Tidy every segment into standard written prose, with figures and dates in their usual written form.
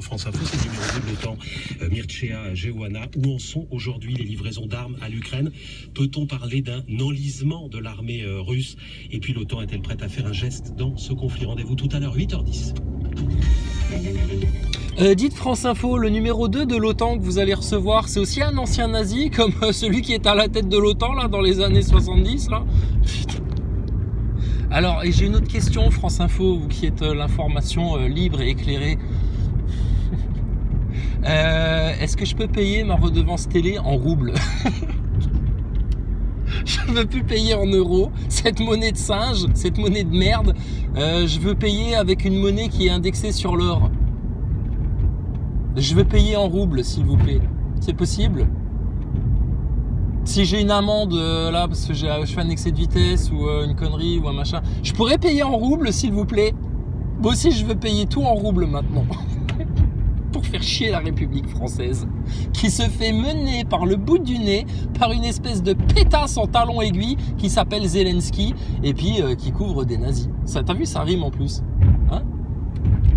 France Info, c'est le numéro 2 de l'OTAN, Mircea Geoana. Où en sont aujourd'hui les livraisons d'armes à l'Ukraine? Peut-on parler d'un enlisement de l'armée russe? Et puis l'OTAN est-elle prête à faire un geste dans ce conflit? Rendez-vous tout à l'heure, 8h10. Dites France Info, le numéro 2 de l'OTAN que vous allez recevoir, c'est aussi un ancien nazi comme celui qui est à la tête de l'OTAN là dans les années 70 là. Putain. Alors, et j'ai une autre question, France Info, vous qui êtes l'information libre et éclairée. Est-ce que je peux payer ma redevance télé en roubles? Je veux plus payer en euros, cette monnaie de singe, cette monnaie de merde. Je veux payer avec une monnaie qui est indexée sur l'or. Je veux payer en roubles, s'il vous plaît. C'est possible? Si j'ai une amende là, parce que je fais un excès de vitesse ou une connerie ou un machin, je pourrais payer en roubles, s'il vous plaît? Moi aussi, je veux payer tout en roubles maintenant. Pour faire chier la République française, qui se fait mener par le bout du nez par une espèce de pétasse en talons aiguilles qui s'appelle Zelensky et puis qui couvre des nazis. Ça, t'as vu, ça rime en plus. Hein?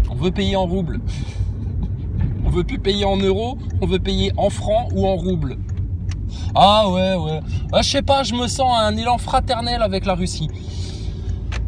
On veut payer en roubles. On veut plus payer en euros, on veut payer en francs ou en roubles. Ah ouais. Ah, je sais pas, je me sens un élan fraternel avec la Russie.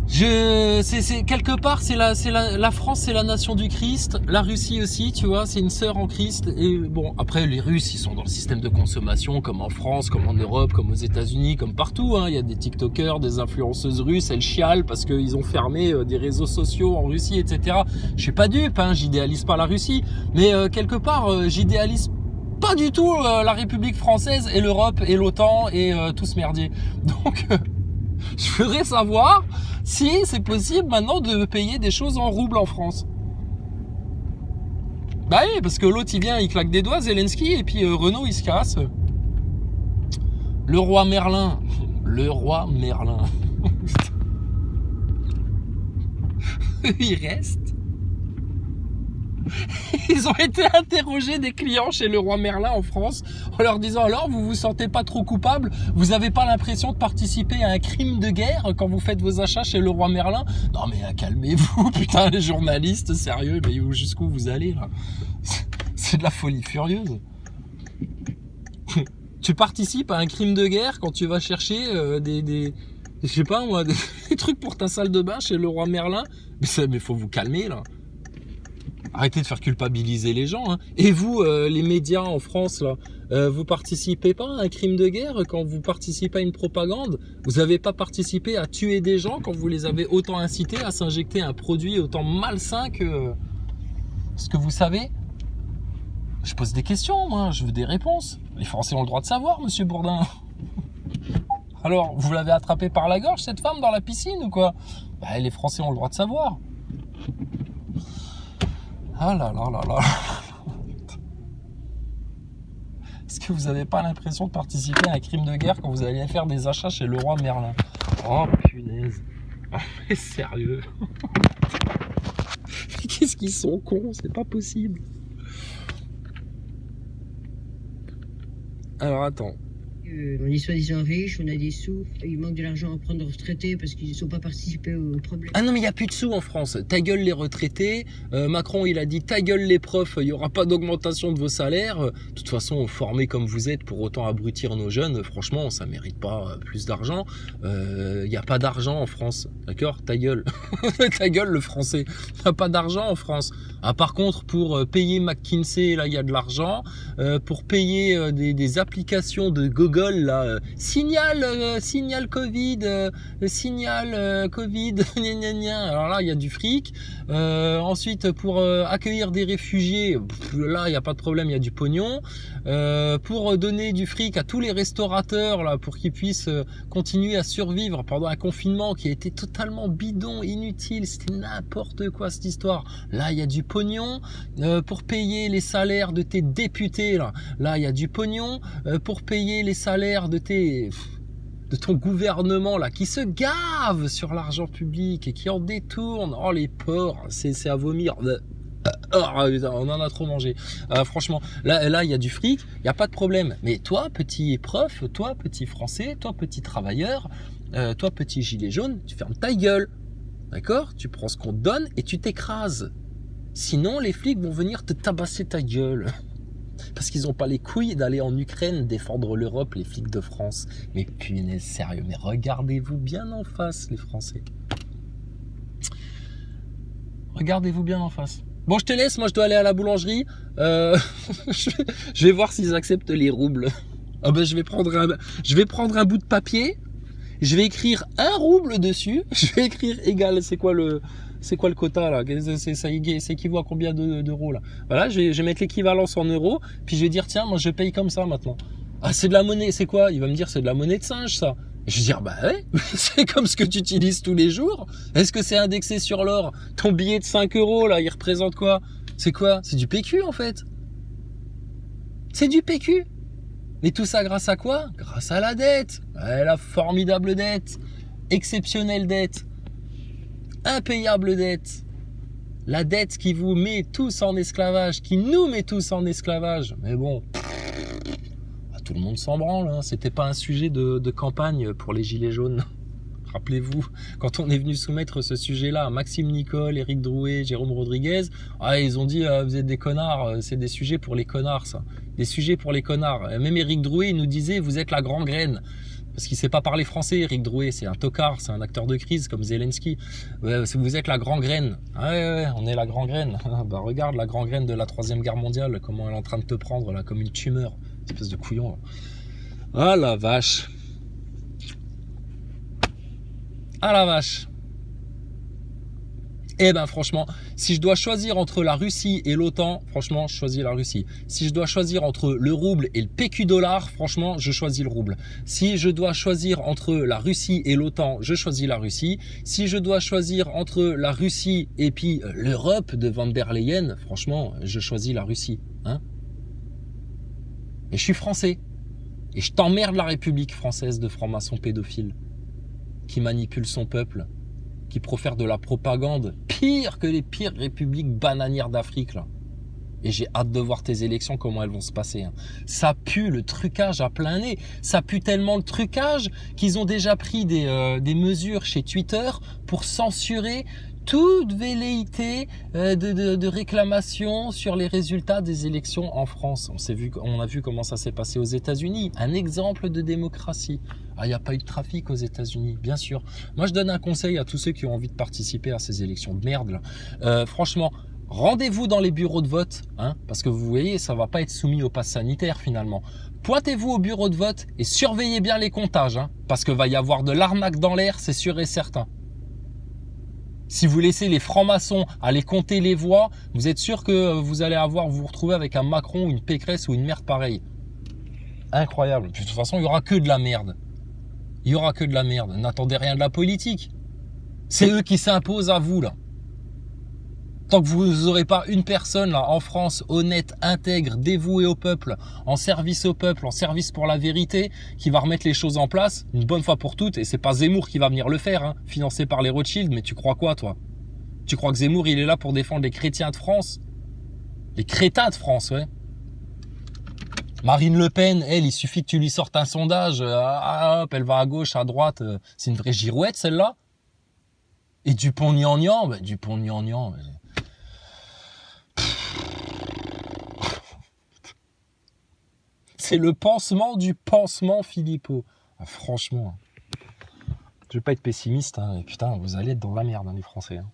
Quelque part, la France, c'est la nation du Christ. La Russie aussi, tu vois, c'est une sœur en Christ. Et bon, après, les Russes, ils sont dans le système de consommation, comme en France, comme en Europe, comme aux États-Unis, comme partout. Hein. Il y a des TikTokers, des influenceuses russes, elles chialent parce qu'ils ont fermé des réseaux sociaux en Russie, etc. Je suis pas dupe, hein, j'idéalise pas la Russie, mais quelque part, j'idéalise pas du tout la République française et l'Europe et l'OTAN et tout ce merdier. Donc, je voudrais savoir si c'est possible maintenant de payer des choses en roubles en France. Bah oui, parce que l'autre il vient, il claque des doigts, Zelensky, et puis Renault il se casse. Le roi Merlin. Le roi Merlin. Il reste. Ils ont été interrogés des clients chez le roi Merlin en France en leur disant alors vous vous sentez pas trop coupable, vous avez pas l'impression de participer à un crime de guerre quand vous faites vos achats chez le roi Merlin? Non mais calmez-vous, putain les journalistes, sérieux, mais jusqu'où vous allez là? C'est de la folie furieuse. Tu participes à un crime de guerre quand tu vas chercher je sais pas moi, des trucs pour ta salle de bain chez le roi Merlin? Mais faut vous calmer là. Arrêtez de faire culpabiliser les gens. Hein. Et vous, les médias en France, là, vous participez pas à un crime de guerre quand vous participez à une propagande? Vous n'avez pas participé à tuer des gens quand vous les avez autant incités à s'injecter un produit autant malsain que ce que vous savez? Je pose des questions, moi, je veux des réponses. Les Français ont le droit de savoir, monsieur Bourdin. Alors, vous l'avez attrapé par la gorge, cette femme, dans la piscine ou quoi? Bah, les Français ont le droit de savoir. Ah là là là là. Est-ce que vous n'avez pas l'impression de participer à un crime de guerre quand vous allez faire des achats chez le roi Merlin? Oh punaise. Oh, mais sérieux. Mais qu'est-ce qu'ils sont cons, c'est pas possible. Alors attends. On est soi-disant riches, on a des sous, il manque de l'argent à prendre aux retraités parce qu'ils ne sont pas participés au problème. Ah non mais il n'y a plus de sous en France, ta gueule les retraités, Macron il a dit ta gueule les profs, il n'y aura pas d'augmentation de vos salaires, de toute façon formés comme vous êtes pour autant abrutir nos jeunes, franchement ça mérite pas plus d'argent, il n'y a pas d'argent en France, d'accord, ta gueule, ta gueule le français, il n'y a pas d'argent en France, ah, par contre pour payer McKinsey là il y a de l'argent, pour payer des applications de Google là, signal Covid, signal Covid, gna gna gna. Alors là il y a du fric. Ensuite pour accueillir des réfugiés, là il n'y a pas de problème, il y a du pognon. Pour donner du fric à tous les restaurateurs là pour qu'ils puissent continuer à survivre pendant un confinement qui a été totalement bidon, inutile, c'était n'importe quoi cette histoire. Là il y a du pognon. Pour payer les salaires de tes députés là il y a du pognon. Pour payer les salaires de ton gouvernement là qui se gave sur l'argent public et qui en détourne. Oh les porcs, c'est à vomir. On en a trop mangé. Franchement, là il y a du fric, il n'y a pas de problème. Mais toi, petit prof, toi, petit français, toi, petit travailleur, toi, petit gilet jaune, tu fermes ta gueule. D'accord? Tu prends ce qu'on te donne et tu t'écrases. Sinon, les flics vont venir te tabasser ta gueule. Parce qu'ils n'ont pas les couilles d'aller en Ukraine défendre l'Europe, les flics de France. Mais punaise, sérieux, mais regardez-vous bien en face, les Français. Regardez-vous bien en face. Bon, je te laisse, moi je dois aller à la boulangerie. Je vais voir s'ils acceptent les roubles. Ah ben, je vais prendre un bout de papier. Je vais écrire 1 rouble dessus. Je vais écrire égal. C'est quoi le quota là? Ça équivaut à combien d'euros là? Voilà, je vais mettre l'équivalence en euros. Puis je vais dire tiens, moi je paye comme ça maintenant. Ah, c'est de la monnaie. C'est quoi? Il va me dire c'est de la monnaie de singe ça. Et je vais dire bah ouais, c'est comme ce que tu utilises tous les jours. Est-ce que c'est indexé sur l'or? Ton billet de 5 euros là, il représente quoi? C'est quoi? C'est du PQ en fait. C'est du PQ. Mais tout ça grâce à quoi? Grâce à la dette. Ouais, la formidable dette. Exceptionnelle dette. Impayable dette. La dette qui vous met tous en esclavage, qui nous met tous en esclavage. Mais bon, tout le monde s'en branle. Hein. C'était pas un sujet de campagne pour les Gilets jaunes. Rappelez-vous, quand on est venu soumettre ce sujet-là à Maxime Nicole, Éric Drouet, Jérôme Rodriguez, ils ont dit vous êtes des connards, c'est des sujets pour les connards ça. Des sujets pour les connards. Et même Éric Drouet il nous disait vous êtes la grand-graine. Parce qu'il ne sait pas parler français, Éric Drouet, c'est un tocard, c'est un acteur de crise comme Zelensky. Vous êtes la grand-graine. Ouais, on est la grand-graine. Bah regarde la grand-graine de la 3e guerre mondiale, comment elle est en train de te prendre là, comme une tumeur. Espèce de couillon. Là. Ah la vache. Ah la vache. Eh ben franchement, si je dois choisir entre la Russie et l'OTAN, franchement, je choisis la Russie. Si je dois choisir entre le rouble et le PQ dollar, franchement, je choisis le rouble. Si je dois choisir entre la Russie et l'OTAN, je choisis la Russie. Si je dois choisir entre la Russie et puis l'Europe de Van der Leyen, franchement, je choisis la Russie. Hein ? Et je suis français. Et je t'emmerde la République française de francs-maçons pédophiles qui manipule son peuple, qui profère de la propagande pire que les pires républiques bananières d'Afrique là. Et j'ai hâte de voir tes élections, comment elles vont se passer. Hein. Ça pue le trucage à plein nez. Ça pue tellement le trucage qu'ils ont déjà pris des mesures chez Twitter pour censurer toute velléité de réclamation sur les résultats des élections en France. On a vu comment ça s'est passé aux États-Unis. Un exemple de démocratie. Ah, il n'y a pas eu de trafic aux États-Unis, bien sûr. Moi, je donne un conseil à tous ceux qui ont envie de participer à ces élections de merde. Là. Franchement, rendez-vous dans les bureaux de vote, hein, parce que vous voyez, ça va pas être soumis au pass sanitaire finalement. Pointez-vous au bureau de vote et surveillez bien les comptages, hein, parce que va y avoir de l'arnaque dans l'air, c'est sûr et certain. Si vous laissez les francs-maçons aller compter les voix, vous êtes sûr que vous allez vous retrouver avec un Macron, une Pécresse ou une merde pareille. Incroyable. De toute façon, il y aura que de la merde. Il y aura que de la merde. N'attendez rien de la politique. C'est eux qui s'imposent à vous, là. Tant que vous n'aurez pas une personne, là, en France, honnête, intègre, dévouée au peuple, en service au peuple, en service pour la vérité, qui va remettre les choses en place, une bonne fois pour toutes, et c'est pas Zemmour qui va venir le faire, hein, financé par les Rothschild, mais tu crois quoi, toi? Tu crois que Zemmour, il est là pour défendre les chrétiens de France? Les crétins de France, ouais. Marine Le Pen, elle, il suffit que tu lui sortes un sondage, hop, elle va à gauche, à droite, c'est une vraie girouette, celle-là. Et Dupont-Aignan, Dupont-Aignan, c'est le pansement du pansement, Philippot. Ah, franchement, je vais pas être pessimiste, hein, et putain, vous allez être dans la merde, hein, les Français. Hein.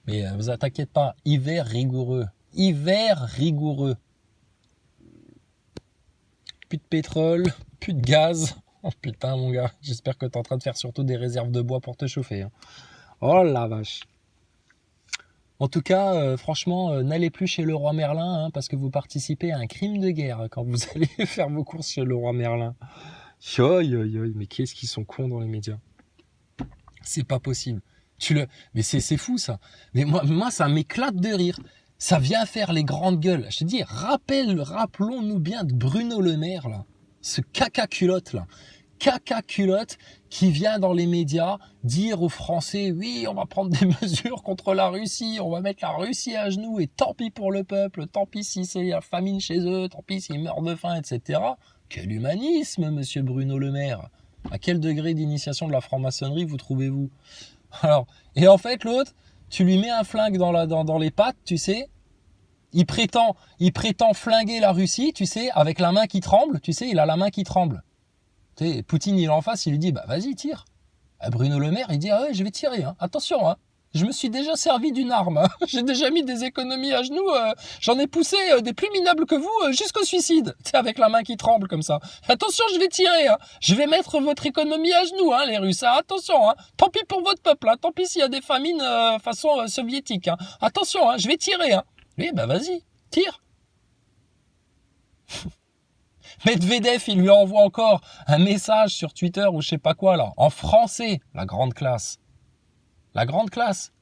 Mais vous t'inquiète pas, hiver rigoureux. Hiver rigoureux. Plus de pétrole, plus de gaz. Oh putain, mon gars, j'espère que t'es en train de faire surtout des réserves de bois pour te chauffer. Hein. Oh la vache. En tout cas, franchement, n'allez plus chez Leroy Merlin, hein, parce que vous participez à un crime de guerre quand vous allez faire vos courses chez Leroy Merlin. Mais qu'est-ce qu'ils sont cons dans les médias. C'est pas possible. Mais c'est fou ça. Mais moi, ça m'éclate de rire. Ça vient faire les grandes gueules. Je te dis, rappelons-nous bien de Bruno Le Maire, là. Ce caca-culotte, là. Caca-culotte qui vient dans les médias dire aux Français, oui, on va prendre des mesures contre la Russie, on va mettre la Russie à genoux et tant pis pour le peuple, tant pis si c'est la famine chez eux, tant pis s'ils meurent de faim, etc. Quel humanisme, monsieur Bruno Le Maire. À quel degré d'initiation de la franc-maçonnerie vous trouvez-vous? Alors, et en fait, l'autre, tu lui mets un flingue dans les pattes, tu sais. Il prétend flinguer la Russie, tu sais, avec la main qui tremble, tu sais, il a la main qui tremble. Tu sais, Poutine, il est en face, il lui dit, bah vas-y, tire. Bruno Le Maire, il dit, ah ouais, je vais tirer, hein. Attention, hein. Je me suis déjà servi d'une arme, hein. J'ai déjà mis des économies à genoux, j'en ai poussé des plus minables que vous jusqu'au suicide, tu sais, avec la main qui tremble comme ça. Attention, je vais tirer, hein. Je vais mettre votre économie à genoux, hein, les Russes, hein. Attention, hein. Tant pis pour votre peuple, hein. Tant pis s'il y a des famines façon soviétique, hein. Attention, hein, je vais tirer, hein. Oui, bah vas-y, tire. Medvedev, il lui envoie encore un message sur Twitter ou je sais pas quoi là, en français, la grande classe. La grande classe.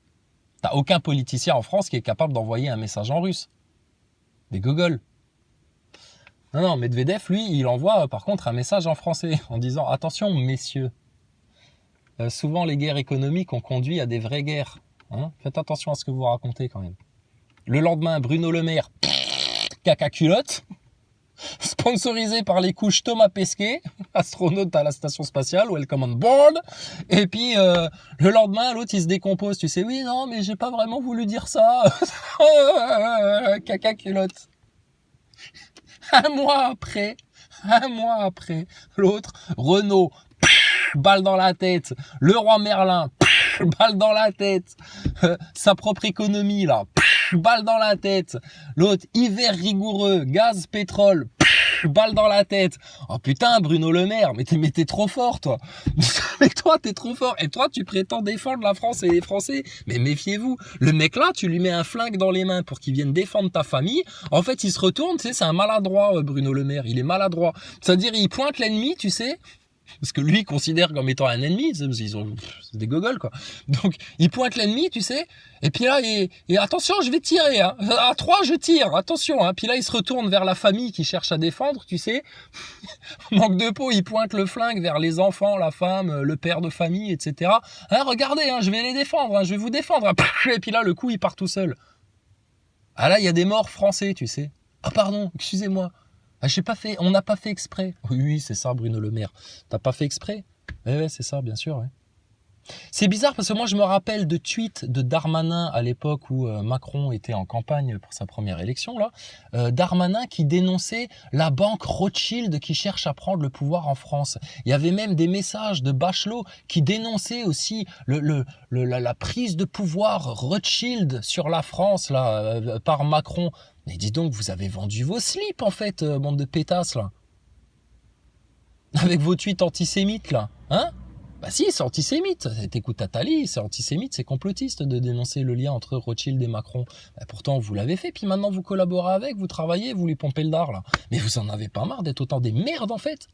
T'as aucun politicien en France qui est capable d'envoyer un message en russe. Des gogoles. Non, Medvedev, lui, il envoie par contre un message en français en disant « Attention, messieurs, souvent les guerres économiques ont conduit à des vraies guerres. Hein, faites attention à ce que vous racontez quand même. » Le lendemain, Bruno Le Maire, caca culotte, sponsorisé par les couches Thomas Pesquet, astronaute à la station spatiale, welcome on board. Et puis, le lendemain, l'autre, il se décompose. Tu sais, oui, non, mais j'ai pas vraiment voulu dire ça. Caca culotte. Un mois après, l'autre, Renault, balle dans la tête. Leroy Merlin, balle dans la tête. Sa propre économie, là, balle dans la tête. L'autre, hiver rigoureux, gaz, pétrole, balle dans la tête. Oh putain, Bruno Le Maire, mais t'es trop fort, toi. Mais toi, t'es trop fort. Et toi, tu prétends défendre la France et les Français. Mais méfiez-vous. Le mec là, tu lui mets un flingue dans les mains pour qu'il vienne défendre ta famille. En fait, il se retourne, tu sais, c'est un maladroit, Bruno Le Maire. Il est maladroit. C'est-à-dire, il pointe l'ennemi, tu sais. Parce que lui, il considère comme étant un ennemi, c'est des gogoles, quoi. Donc, il pointe l'ennemi, tu sais, et puis là, et attention, je vais tirer, hein. À 3, je tire, attention, hein. Puis là, il se retourne vers la famille qui cherche à défendre, tu sais. Manque de peau, il pointe le flingue vers les enfants, la femme, le père de famille, etc. Hein, regardez, hein, je vais les défendre, hein, je vais vous défendre. Hein. Et puis là, le coup, il part tout seul. Ah là, il y a des morts français, tu sais. Ah pardon, excusez-moi. Ah, on n'a pas fait exprès. Oui, c'est ça, Bruno Le Maire. T'as pas fait exprès? Ouais, c'est ça, bien sûr, ouais. C'est bizarre parce que moi, je me rappelle de tweets de Darmanin à l'époque où Macron était en campagne pour sa première élection, là. Darmanin qui dénonçait la banque Rothschild qui cherche à prendre le pouvoir en France. Il y avait même des messages de Bachelot qui dénonçaient aussi la prise de pouvoir Rothschild sur la France, là, par Macron. Mais dis donc, vous avez vendu vos slips, en fait, bande de pétasses, là. Avec vos tweets antisémites, là. Hein? Bah si, c'est antisémite. T'écoutes Attali, c'est antisémite, c'est complotiste de dénoncer le lien entre Rothschild et Macron. Bah pourtant, vous l'avez fait, puis maintenant, vous collaborez avec, vous travaillez, vous lui pompez le dard, là. Mais vous en avez pas marre d'être autant des merdes, en fait?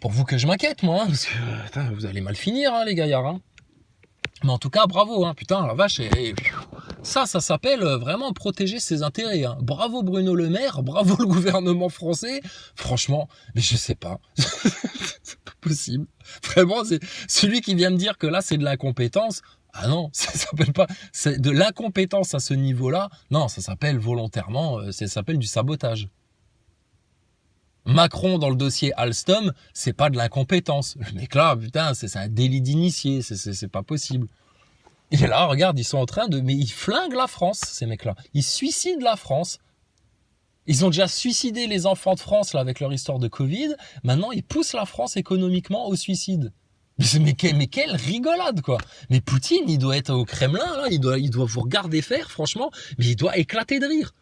Pour vous que je m'inquiète, moi, hein, parce que putain, vous allez mal finir, hein, les gaillards, hein. Mais en tout cas, bravo, hein, putain, la vache, ça s'appelle vraiment protéger ses intérêts. Hein. Bravo Bruno Le Maire, bravo le gouvernement français. Franchement, mais je sais pas, c'est pas possible. Vraiment, c'est celui qui vient me dire que là c'est de l'incompétence. Ah non, ça s'appelle pas, c'est de l'incompétence à ce niveau-là. Non, ça s'appelle volontairement, ça s'appelle du sabotage. Macron dans le dossier Alstom, c'est pas de l'incompétence. Le mec là, putain, c'est un délit d'initié, c'est pas possible. Et là, regarde, ils sont en train de... Mais ils flinguent la France, ces mecs-là. Ils suicident la France. Ils ont déjà suicidé les enfants de France là avec leur histoire de Covid. Maintenant, ils poussent la France économiquement au suicide. Mais quelle rigolade, quoi. Mais Poutine, il doit être au Kremlin, là. Il doit vous regarder faire, franchement. Mais il doit éclater de rire.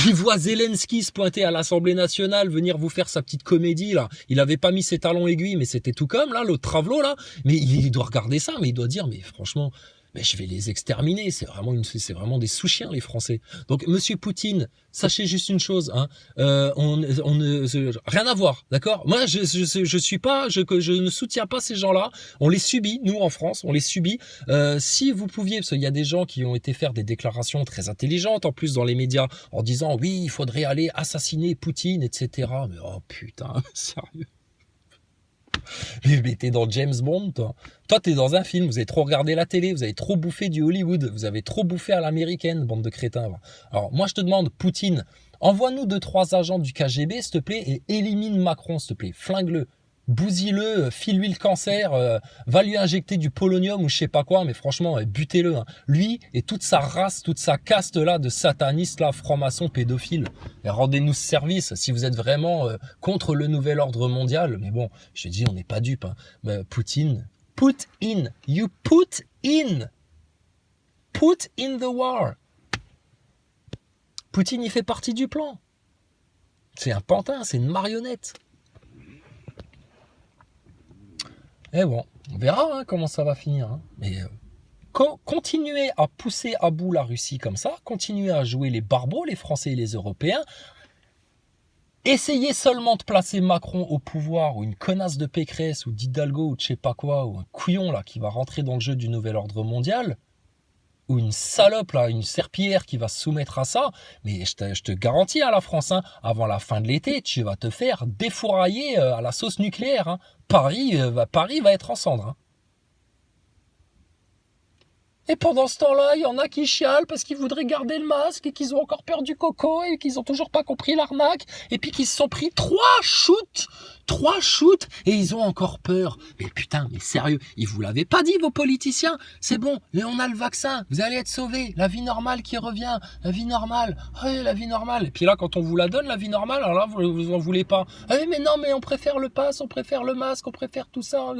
Il voit Zelensky se pointer à l'Assemblée nationale, venir vous faire sa petite comédie, là. Il avait pas mis ses talons aiguilles, mais c'était tout comme, là, l'autre travelot, là. Mais il doit regarder ça, mais il doit dire, mais franchement, mais je vais les exterminer. C'est vraiment des sous-chiens, les Français. Donc, monsieur Poutine, sachez juste une chose, hein. Rien à voir, d'accord? Moi, je ne soutiens pas ces gens-là. On les subit, nous, en France, on les subit. Si vous pouviez, parce qu'il y a des gens qui ont été faire des déclarations très intelligentes, en plus, dans les médias, en disant, oui, il faudrait aller assassiner Poutine, etc. Mais, oh, putain, sérieux. Mais t'es dans James Bond, toi. Toi, t'es dans un film, vous avez trop regardé la télé, vous avez trop bouffé du Hollywood, vous avez trop bouffé à l'américaine, bande de crétins. Alors, moi, je te demande, Poutine, envoie-nous 2-3 agents du KGB, s'il te plaît, et élimine Macron, s'il te plaît. Flingue-le. bousille-le, file-lui le cancer, va lui injecter du polonium ou je sais pas quoi, mais franchement, butez-le. Hein. Lui et toute sa race, toute sa caste là de satanistes là, francs-maçons, pédophiles. Et rendez-nous ce service si vous êtes vraiment contre le nouvel ordre mondial. Mais bon, je te dis, on n'est pas dupes. Hein. Mais Poutine, put in the war. Poutine, il fait partie du plan. C'est un pantin, c'est une marionnette. Et bon, on verra hein, comment ça va finir. Hein. Mais continuez à pousser à bout la Russie comme ça, continuez à jouer les barbeaux, les Français et les Européens. Essayez seulement de placer Macron au pouvoir, ou une connasse de Pécresse, ou d'Hidalgo, ou de je sais pas quoi, ou un couillon là qui va rentrer dans le jeu du nouvel ordre mondial, ou une salope là, une serpillière qui va se soumettre à ça. Mais je te garantis à la France, hein, avant la fin de l'été, tu vas te faire défourailler à la sauce nucléaire. Hein. Paris va être en cendres. Hein. Et pendant ce temps-là, il y en a qui chialent parce qu'ils voudraient garder le masque et qu'ils ont encore peur du coco et qu'ils ont toujours pas compris l'arnaque et puis qu'ils se sont pris 3 shoots et ils ont encore peur. Mais putain, mais sérieux, ils vous l'avaient pas dit vos politiciens. C'est bon, mais on a le vaccin, vous allez être sauvés. La vie normale qui revient, la vie normale. Oui, la vie normale. Et puis là, quand on vous la donne, la vie normale, alors là, vous en voulez pas. Ah oui, mais non, mais on préfère le pass, on préfère le masque, on préfère tout ça,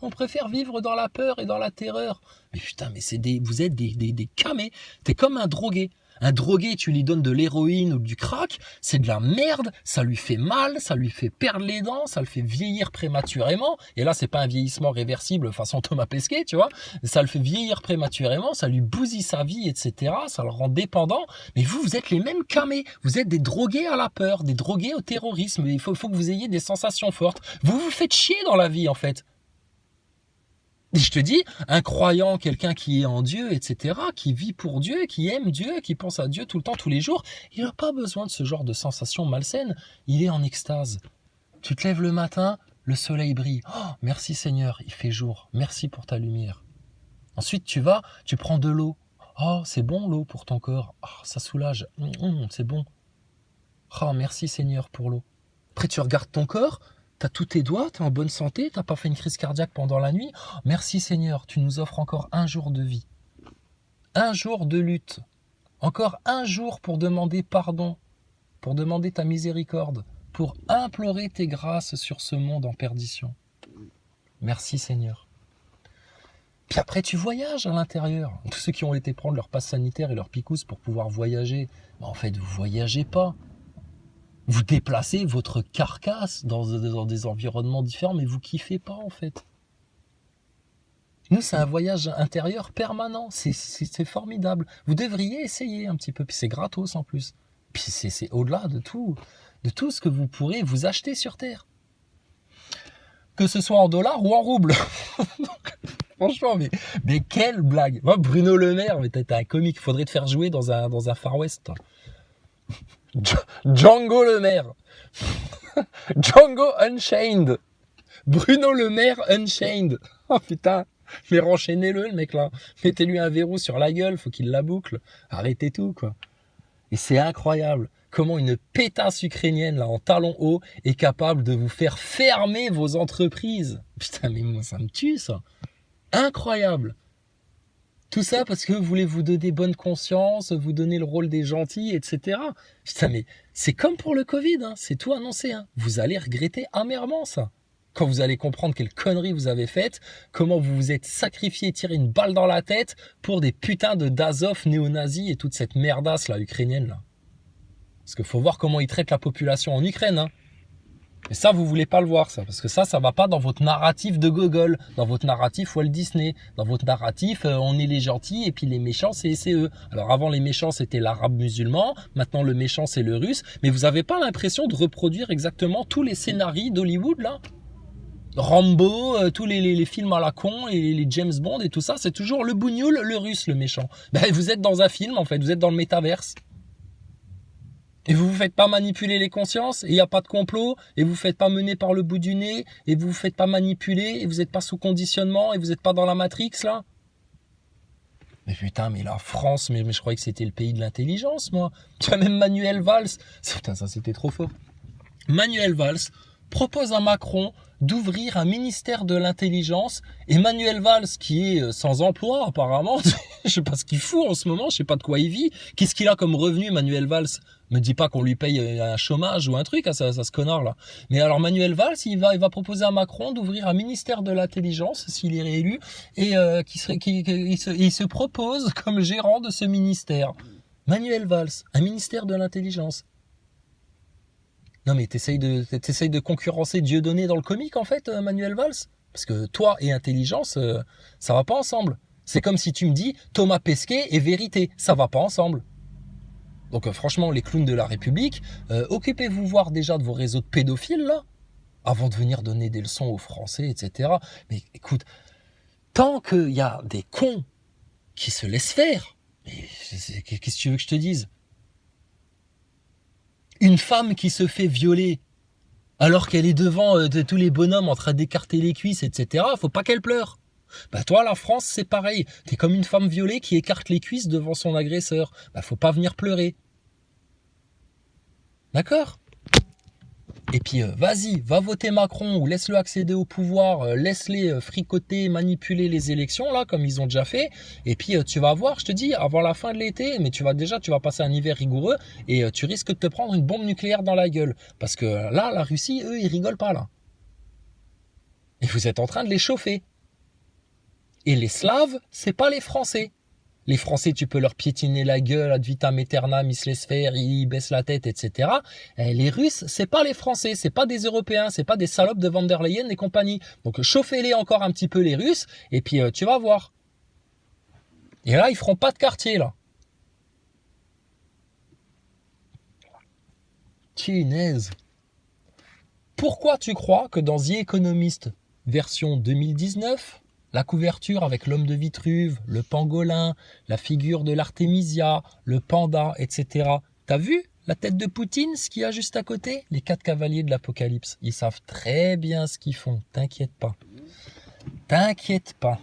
on préfère vivre dans la peur et dans la terreur. Mais putain, mais vous êtes des camés. T'es comme un drogué. Un drogué, tu lui donnes de l'héroïne ou du crack, c'est de la merde, ça lui fait mal, ça lui fait perdre les dents, ça le fait vieillir prématurément. Et là, c'est pas un vieillissement réversible façon Thomas Pesquet, tu vois. Ça le fait vieillir prématurément, ça lui bousille sa vie, etc. Ça le rend dépendant. Mais vous êtes les mêmes camés. Vous êtes des drogués à la peur, des drogués au terrorisme. Il faut que vous ayez des sensations fortes. Vous vous faites chier dans la vie, en fait. Et je te dis, un croyant, quelqu'un qui est en Dieu, etc., qui vit pour Dieu, qui aime Dieu, qui pense à Dieu tout le temps, tous les jours, il n'a pas besoin de ce genre de sensations malsaines. Il est en extase. Tu te lèves le matin, le soleil brille. Oh, merci Seigneur, il fait jour. Merci pour ta lumière. Ensuite, tu prends de l'eau. Oh, c'est bon l'eau pour ton corps. Oh, ça soulage. C'est bon. Oh, merci Seigneur pour l'eau. Après, tu regardes ton corps. T'as tous tes doigts, t'es en bonne santé, t'as pas fait une crise cardiaque pendant la nuit. Oh, merci Seigneur, tu nous offres encore un jour de vie. Un jour de lutte. Encore un jour pour demander pardon, pour demander ta miséricorde, pour implorer tes grâces sur ce monde en perdition. Merci Seigneur. Puis après, tu voyages à l'intérieur. Tous ceux qui ont été prendre leur passe sanitaire et leur picouse pour pouvoir voyager, en fait, vous voyagez pas. Vous déplacez votre carcasse dans des environnements différents, mais vous kiffez pas en fait. Nous, c'est un voyage intérieur permanent. C'est formidable. Vous devriez essayer un petit peu. Puis c'est gratos en plus. Puis c'est au-delà de tout ce que vous pourrez vous acheter sur Terre. Que ce soit en dollars ou en roubles. Donc, franchement, mais quelle blague. Moi, Bruno Le Maire, mais t'es un comique. Faudrait te faire jouer dans un Far West. Toi. Django Le Maire. Django Unchained. Bruno Le Maire Unchained. Oh putain. Mais renchaînez-le, le mec là. Mettez-lui un verrou sur la gueule, faut qu'il la boucle. Arrêtez tout, quoi. Et c'est incroyable comment une pétasse ukrainienne là en talons hauts est capable de vous faire fermer vos entreprises. Putain, mais moi ça me tue ça. Incroyable. Tout ça parce que vous voulez vous donner bonne conscience, vous donner le rôle des gentils, etc. Putain, mais c'est comme pour le Covid, hein, c'est tout annoncé. Hein. Vous allez regretter amèrement ça. Quand vous allez comprendre quelle connerie vous avez faite, comment vous vous êtes sacrifié, tiré une balle dans la tête pour des putains d'Azov néo-nazis et toute cette merdasse là, ukrainienne là. Parce qu'il faut voir comment ils traitent la population en Ukraine. Hein. Et ça, vous voulez pas le voir, ça. Parce que ça va pas dans votre narratif de Gogol, dans votre narratif Walt Disney, dans votre narratif on est les gentils et puis les méchants, c'est eux. Alors avant, les méchants, c'était l'arabe musulman. Maintenant, le méchant, c'est le russe. Mais vous avez pas l'impression de reproduire exactement tous les scénarios d'Hollywood, là? Rambo, tous les films à la con, et les James Bond et tout ça, c'est toujours le bougnoul, le russe, le méchant. Ben, vous êtes dans un film, en fait. Vous êtes dans le métaverse. Et vous vous faites pas manipuler les consciences, et il n'y a pas de complot, et vous vous faites pas mener par le bout du nez, et vous vous faites pas manipuler, et vous n'êtes pas sous conditionnement, et vous n'êtes pas dans la Matrix, là. Mais putain, mais la France, mais je croyais que c'était le pays de l'intelligence, moi. Tu vois, même Manuel Valls, putain, ça c'était trop fort. Manuel Valls propose à Macron d'ouvrir un ministère de l'intelligence. Et Manuel Valls, qui est sans emploi apparemment, je sais pas ce qu'il fout en ce moment, je sais pas de quoi il vit. Qu'est-ce qu'il a comme revenu, Manuel Valls? Me dis pas qu'on lui paye un chômage ou un truc à ce connard là. Mais alors Manuel Valls, il va proposer à Macron d'ouvrir un ministère de l'intelligence s'il est réélu, et il se propose comme gérant de ce ministère. Manuel Valls, un ministère de l'intelligence. Non mais t'essayes de concurrencer Dieudonné dans le comique en fait, Manuel Valls. Parce que toi et intelligence, ça va pas ensemble. C'est comme si tu me dis Thomas Pesquet et vérité, ça va pas ensemble. Donc franchement, les clowns de la République, occupez-vous voir déjà de vos réseaux de pédophiles là, avant de venir donner des leçons aux Français, etc. Mais écoute, tant qu'il y a des cons qui se laissent faire, qu'est-ce que tu veux que je te dise? Une femme qui se fait violer alors qu'elle est devant tous les bonhommes en train d'écarter les cuisses, etc. Faut pas qu'elle pleure. Bah toi, la France, c'est pareil. T'es comme une femme violée qui écarte les cuisses devant son agresseur. Bah faut pas venir pleurer. D'accord ? Et puis vas-y, va voter Macron ou laisse-le accéder au pouvoir, laisse-les fricoter, manipuler les élections là comme ils ont déjà fait. Et puis tu vas voir, je te dis, avant la fin de l'été, mais tu vas passer un hiver rigoureux et tu risques de te prendre une bombe nucléaire dans la gueule. Parce que là, la Russie, eux, ils rigolent pas là. Et vous êtes en train de les chauffer. Et les Slaves, c'est pas les Français. Les Français, tu peux leur piétiner la gueule, ad vitam aeternam, ils se laissent faire, ils baissent la tête, etc. Et les Russes, c'est pas les Français, c'est pas des Européens, c'est pas des salopes de Van der Leyen et compagnie. Donc chauffez-les encore un petit peu les Russes, et puis tu vas voir. Et là, ils feront pas de quartier, là. Tinaise. Pourquoi tu crois que dans The Economist version 2019... la couverture avec l'homme de Vitruve, le pangolin, la figure de l'Artémisia, le panda, etc. T'as vu la tête de Poutine, ce qu'il y a juste à côté? Les 4 cavaliers de l'Apocalypse. Ils savent très bien ce qu'ils font. T'inquiète pas. T'inquiète pas.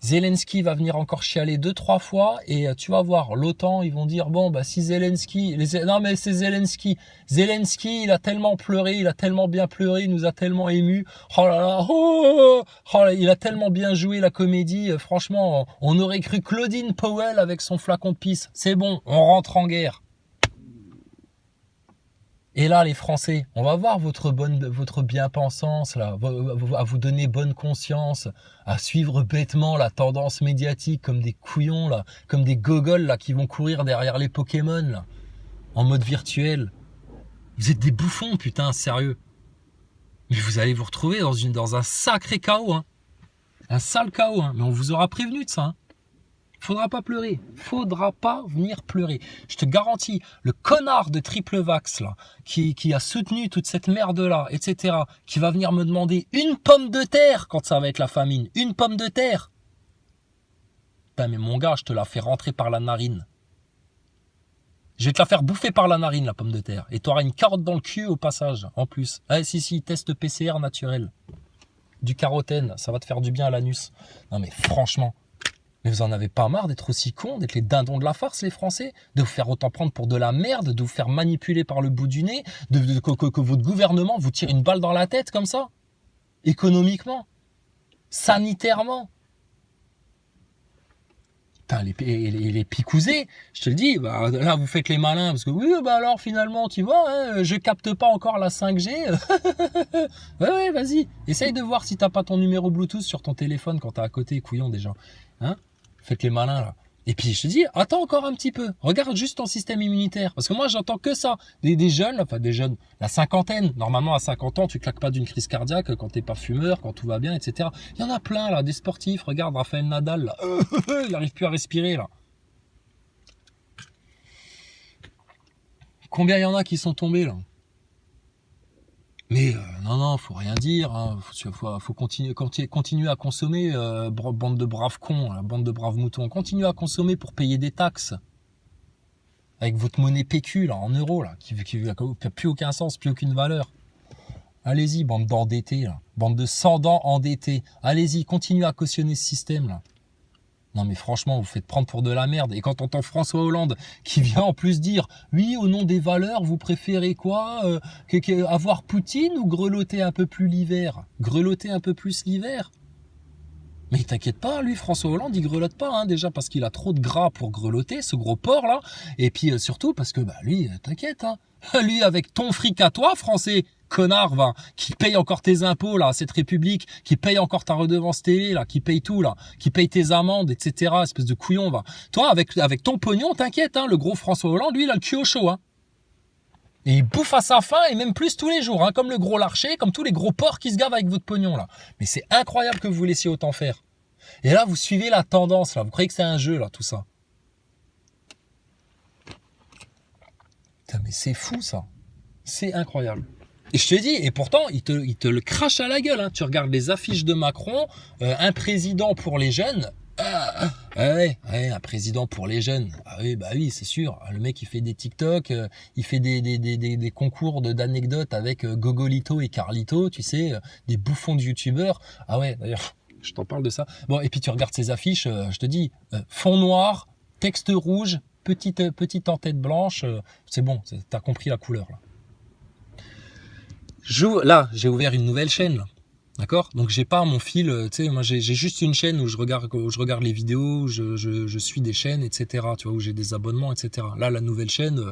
Zelensky va venir encore chialer 2-3 fois et tu vas voir, l'OTAN, ils vont dire, bon, bah si Zelensky... Non mais c'est Zelensky. Zelensky, il a tellement pleuré, il a tellement bien pleuré, il nous a tellement émus. Oh là là, il a tellement bien joué la comédie. Franchement, on aurait cru Claudine Powell avec son flacon de pisse. C'est bon, on rentre en guerre. Et là, les Français, on va voir votre bien-pensance, là, à vous donner bonne conscience, à suivre bêtement la tendance médiatique comme des couillons, là, comme des gogoles là, qui vont courir derrière les Pokémon, là, en mode virtuel. Vous êtes des bouffons, putain, sérieux. Mais vous allez vous retrouver dans un sacré chaos, hein. Un sale chaos, hein. Mais on vous aura prévenu de ça, hein. Faudra pas pleurer. Faudra pas venir pleurer. Je te garantis, le connard de Triple Vax, là, qui a soutenu toute cette merde-là, etc., qui va venir me demander une pomme de terre quand ça va être la famine. Une pomme de terre. Putain, mais mon gars, je te la fais rentrer par la narine. Je vais te la faire bouffer par la narine, la pomme de terre. Et tu auras une carotte dans le cul au passage, en plus. Ah, si, test PCR naturel. Du carotène, ça va te faire du bien à l'anus. Non, mais franchement... Mais vous en avez pas marre d'être aussi cons, d'être les dindons de la farce, les Français, de vous faire autant prendre pour de la merde, de vous faire manipuler par le bout du nez, que votre gouvernement vous tire une balle dans la tête comme ça, économiquement, sanitairement. Putain, les picousés, je te le dis, bah, là vous faites les malins, parce que oui, bah alors finalement, tu vois, hein, je capte pas encore la 5G. ouais, vas-y, essaye de voir si t'as pas ton numéro Bluetooth sur ton téléphone quand t'es à côté, couillon déjà. Hein? Faites les malins là. Et puis je te dis, attends encore un petit peu. Regarde juste ton système immunitaire. Parce que moi j'entends que ça. Des jeunes, enfin des jeunes, la cinquantaine. Normalement à 50 ans, tu claques pas d'une crise cardiaque quand t'es pas fumeur, quand tout va bien, etc. Il y en a plein là, des sportifs. Regarde Rafael Nadal là. Il arrive plus à respirer là. Combien il y en a qui sont tombés là? Mais non, faut rien dire, hein. Faut continuer à consommer, bande de braves cons, hein, bande de braves moutons. Continuez à consommer pour payer des taxes. Avec votre monnaie PQ, là, en euros, là, qui n'a plus aucun sens, plus aucune valeur. Allez-y, bande d'endettés, là. Bande de sans-dents endettés. Allez-y, continuez à cautionner ce système, là. Non mais franchement, vous faites prendre pour de la merde. Et quand on entend François Hollande qui vient en plus dire « Oui, au nom des valeurs, vous préférez quoi avoir Poutine ou grelotter un peu plus l'hiver ?» Grelotter un peu plus l'hiver. Mais t'inquiète pas, lui, François Hollande, il grelotte pas, hein, déjà parce qu'il a trop de gras pour grelotter, ce gros porc là, et puis surtout parce que lui, t'inquiète, hein, lui avec ton fric à toi, français, connard, va, qui paye encore tes impôts là, à cette République, qui paye encore ta redevance télé là, qui paye tout là, qui paye tes amendes, etc. Espèce de couillon, va. Toi, avec ton pognon, t'inquiète, hein, le gros François Hollande, lui, il a le cul au chaud, hein. Et il bouffe à sa faim et même plus tous les jours, hein, comme le gros Larcher, comme tous les gros porcs qui se gavent avec votre pognon là. Mais c'est incroyable que vous laissiez autant faire. Et là, vous suivez la tendance là. Vous croyez que c'est un jeu là, tout ça. Putain, mais c'est fou ça. C'est incroyable. Et je te dis, et pourtant, il te le crache à la gueule. Hein. Tu regardes les affiches de Macron, un président pour les jeunes. Ouais, un président pour les jeunes. Ah oui, bah oui, c'est sûr. Le mec, il fait des TikTok, il fait des concours d'anecdotes avec Gogolito et Carlito, tu sais, des bouffons de youtubeurs. Ah ouais, d'ailleurs, je t'en parle de ça. Bon, et puis tu regardes ces affiches, je te dis, fond noir, texte rouge, petite en tête blanche, c'est bon, t'as compris la couleur là. Là, j'ai ouvert une nouvelle chaîne là. D'accord? Donc j'ai pas mon fil, tu sais, moi j'ai juste une chaîne où je regarde les vidéos, où je suis des chaînes, etc. Tu vois, où j'ai des abonnements, etc. Là, la nouvelle chaîne,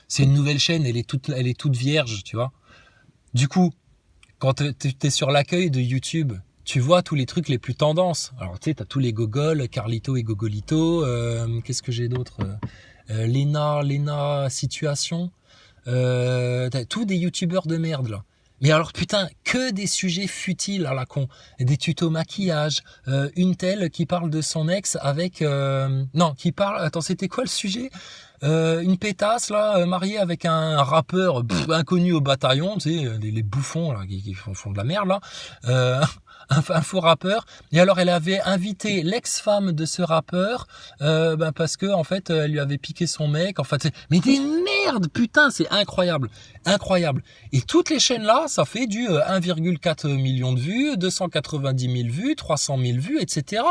c'est une nouvelle chaîne, elle est toute vierge, tu vois. Du coup, quand t'es sur l'accueil de YouTube, tu vois tous les trucs les plus tendances. Alors tu sais, t'as tous les gogols, Carlito et Gogolito, qu'est-ce que j'ai d'autre? Lena Situation, t'as tous des youtubeurs de merde là. Mais alors putain, que des sujets futiles à la con. Des tutos maquillage, une telle qui parle de son ex avec... non, qui parle... Attends, c'était quoi le sujet? Une pétasse là, mariée avec un rappeur inconnu au bataillon, tu sais, les bouffons là, qui font de la merde là. Un faux rappeur. Et alors elle avait invité l'ex-femme de ce rappeur parce que en fait elle lui avait piqué son mec. Enfin, mais des merdes, putain, c'est incroyable, incroyable. Et toutes les chaînes là, ça fait du 1,4 million de vues, 290 000 vues, 300 000 vues, etc.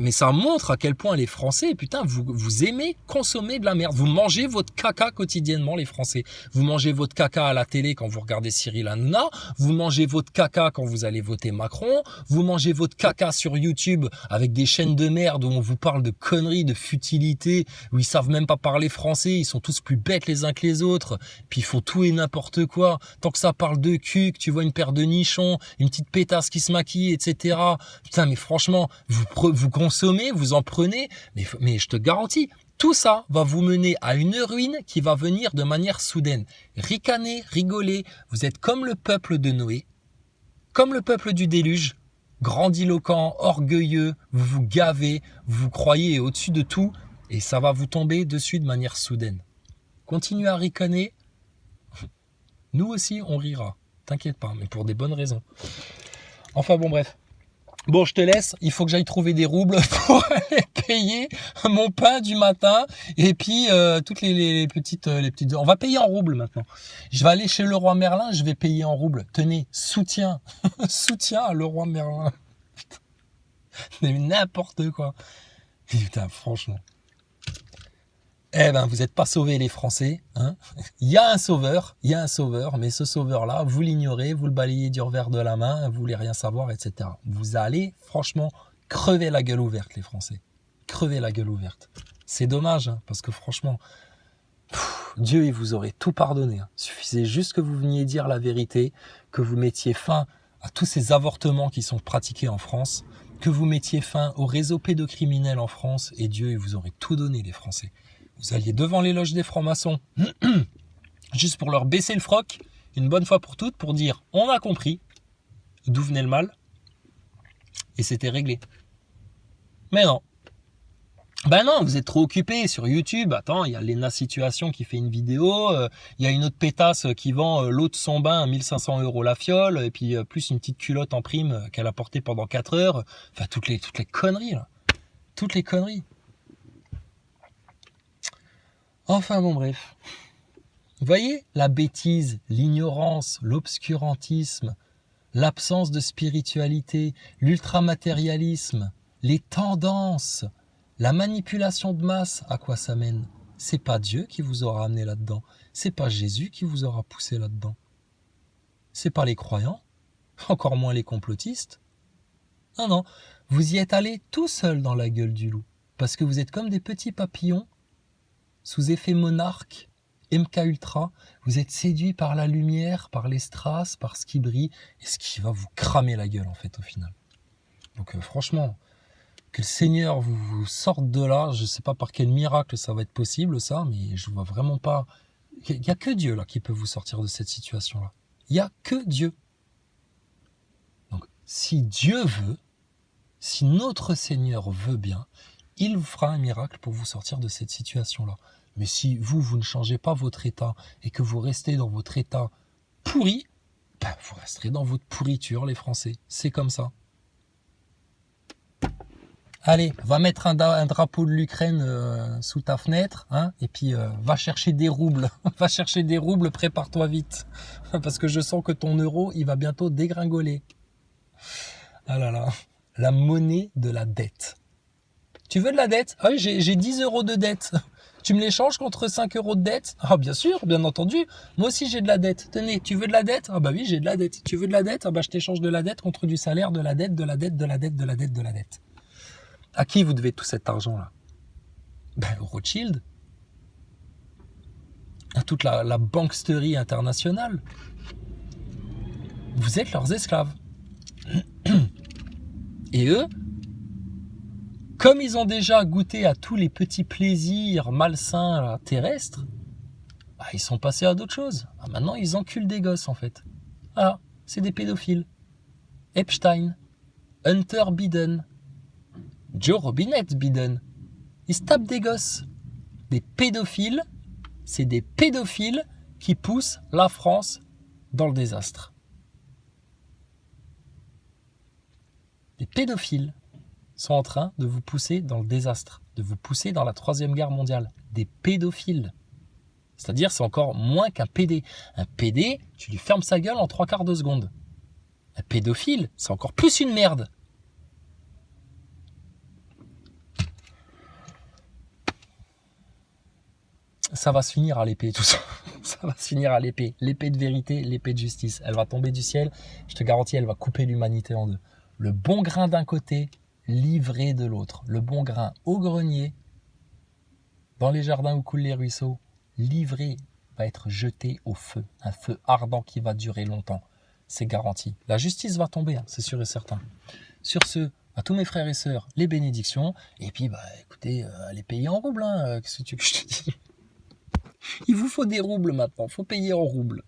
Mais ça montre à quel point les Français, putain, vous aimez consommer de la merde. Vous mangez votre caca quotidiennement, les Français. Vous mangez votre caca à la télé quand vous regardez Cyril Hanouna. Vous mangez votre caca quand vous allez voter Macron. Vous mangez votre caca sur YouTube avec des chaînes de merde où on vous parle de conneries, de futilités, où ils savent même pas parler français, ils sont tous plus bêtes les uns que les autres, puis ils font tout et n'importe quoi. Tant que ça parle de cul, que tu vois une paire de nichons, une petite pétasse qui se maquille, etc. Putain, mais franchement, vous consommez, vous en prenez, mais je te garantis, tout ça va vous mener à une ruine qui va venir de manière soudaine. Ricaner, rigoler, vous êtes comme le peuple de Noé, comme le peuple du déluge, grandiloquent, orgueilleux, vous vous gavez, vous croyez au-dessus de tout, et ça va vous tomber dessus de manière soudaine. Continuez à ricaner, nous aussi on rira, t'inquiète pas, mais pour des bonnes raisons. Enfin bon bref. Bon, je te laisse, il faut que j'aille trouver des roubles pour aller payer mon pain du matin et puis toutes les petites... On va payer en roubles maintenant. Je vais aller chez Leroy Merlin, je vais payer en roubles. Tenez, soutien, soutien à Leroy Merlin. Putain, mais n'importe quoi. Putain, franchement. Eh ben, vous n'êtes pas sauvés les Français, hein. Il y a un sauveur, mais ce sauveur-là, vous l'ignorez, vous le balayez du revers de la main, vous voulez rien savoir, etc. Vous allez, franchement, crever la gueule ouverte, les Français. Crever la gueule ouverte. C'est dommage, hein, parce que franchement, Dieu, il vous aurait tout pardonné. Hein. Il suffisait juste que vous veniez dire la vérité, que vous mettiez fin à tous ces avortements qui sont pratiqués en France, que vous mettiez fin au réseau pédocriminel en France, et Dieu, il vous aurait tout donné, les Français. Vous alliez devant les loges des francs-maçons, juste pour leur baisser le froc, une bonne fois pour toutes, pour dire « on a compris d'où venait le mal », et c'était réglé. Mais non. Ben non, vous êtes trop occupés sur YouTube. Attends, il y a Lena Situation qui fait une vidéo, il y a une autre pétasse qui vend l'eau de son bain à 1500 € la fiole, et puis plus une petite culotte en prime qu'elle a portée pendant 4 heures. Enfin, toutes les conneries, là. Toutes les conneries. Enfin bon bref, vous voyez la bêtise, l'ignorance, l'obscurantisme, l'absence de spiritualité, l'ultramatérialisme, les tendances, la manipulation de masse, à quoi ça mène? C'est pas Dieu qui vous aura amené là-dedans. C'est pas Jésus qui vous aura poussé là-dedans. C'est pas les croyants, encore moins les complotistes. Non, non, vous y êtes allé tout seul dans la gueule du loup. Parce que vous êtes comme des petits papillons, sous effet monarque, MK Ultra. Vous êtes séduits par la lumière, par les strass, par ce qui brille, et ce qui va vous cramer la gueule, en fait, au final. Donc franchement, que le Seigneur vous sorte de là, je ne sais pas par quel miracle ça va être possible, ça, mais je vois vraiment pas... Il n'y a que Dieu, là, qui peut vous sortir de cette situation-là. Il n'y a que Dieu. Donc, si Dieu veut, si notre Seigneur veut bien, il vous fera un miracle pour vous sortir de cette situation-là. Mais si vous ne changez pas votre état et que vous restez dans votre état pourri, ben vous resterez dans votre pourriture, les Français. C'est comme ça. Allez, va mettre un drapeau de l'Ukraine sous ta fenêtre, hein, et puis va chercher des roubles. Va chercher des roubles, prépare-toi vite. Parce que je sens que ton euro, il va bientôt dégringoler. Ah là là, la monnaie de la dette. Tu veux de la dette? Ah oui, j'ai 10 euros de dette. Tu me l'échanges contre 5 euros de dette? Ah bien sûr, bien entendu. Moi aussi j'ai de la dette. Tenez, tu veux de la dette? Ah bah oui, j'ai de la dette. Tu veux de la dette? Ah bah je t'échange de la dette contre du salaire, de la dette, de la dette, de la dette, de la dette, de la dette. À qui vous devez tout cet argent-là? Ben, au Rothschild. À toute la banksterie internationale. Vous êtes leurs esclaves. Et eux, comme ils ont déjà goûté à tous les petits plaisirs malsains là, terrestres, bah, ils sont passés à d'autres choses. Ah, maintenant, ils enculent des gosses, en fait. Voilà, c'est des pédophiles. Epstein, Hunter Biden, Joe Robinette Biden. Ils se tapent des gosses. Des pédophiles, c'est des pédophiles qui poussent la France dans le désastre. Les pédophiles sont en train de vous pousser dans le désastre, de vous pousser dans la 3e guerre mondiale. Des pédophiles. C'est-à-dire, c'est encore moins qu'un PD. Un PD, tu lui fermes sa gueule en 3/4 de seconde. Un pédophile, c'est encore plus une merde. Ça va se finir à l'épée, tout ça. Ça va se finir à l'épée. L'épée de vérité, l'épée de justice. Elle va tomber du ciel. Je te garantis, elle va couper l'humanité en deux. Le bon grain d'un côté, l'ivré de l'autre. Le bon grain au grenier, dans les jardins où coulent les ruisseaux, l'ivré va être jeté au feu. Un feu ardent qui va durer longtemps. C'est garanti. La justice va tomber, hein, c'est sûr et certain. Sur ce, à tous mes frères et sœurs, les bénédictions. Et puis, bah, écoutez, allez payer en roubles. Hein, qu'est-ce que tu veux que je te dise? Il vous faut des roubles maintenant. Il faut payer en roubles.